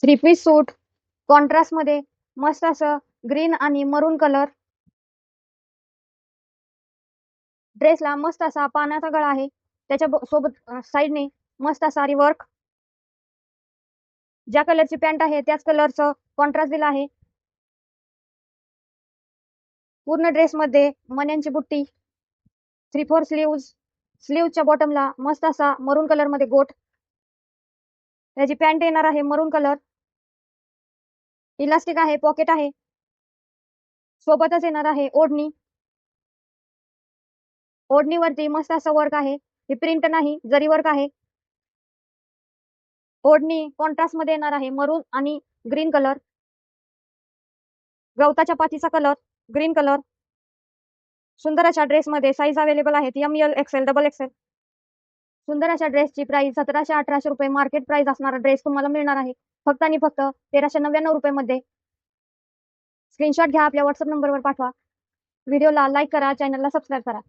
Three piece सूट contrast मध्ये मस्त असं ग्रीन आणि मरून कलर. ड्रेसला मस्त असा पानाचा गळा आहे. त्याच्या सोबत साईडने मस्त असा रिवर्क. ज्या कलरची पॅन्ट आहे त्याच कलरचं कॉन्ट्रास्ट दिला आहे. पूर्ण ड्रेस मध्ये मण्यांची बुट्टी. 3/4 स्लीव्हच्या बॉटमला मस्त असा मरून कलर मध्ये गोट. त्याची पॅन्ट येणार आहे मरून कलर. इलास्टिक आहे, पॉकेट आहे. सोबतच येणार आहे ओढणी. ओढणीवरती मस्त असं वर्क आहे. ही प्रिंट नाही, जरी वर्क आहे. ओढणी कॉन्ट्रास्ट मध्ये येणार आहे, मरून आणि ग्रीन कलर. गवताच्या पातीचा कलर, ग्रीन कलर. सुंदर अशा ड्रेस मध्ये साईज अवेलेबल आहेत, ML, XL, XXL. सुंदर अशा ड्रेसची प्राइस 1700-1800 रुपये मार्केट प्राइस असणारा ड्रेस तुम्हाला मिळणार आहे फक्त आणि फक्त 1399 रुपये मध्ये. स्क्रीनशॉट घ्या, आपल्या व्हॉट्सअप नंबरवर पाठवा. व्हिडिओला लाईक करा, चॅनलला सबस्क्राईब करा.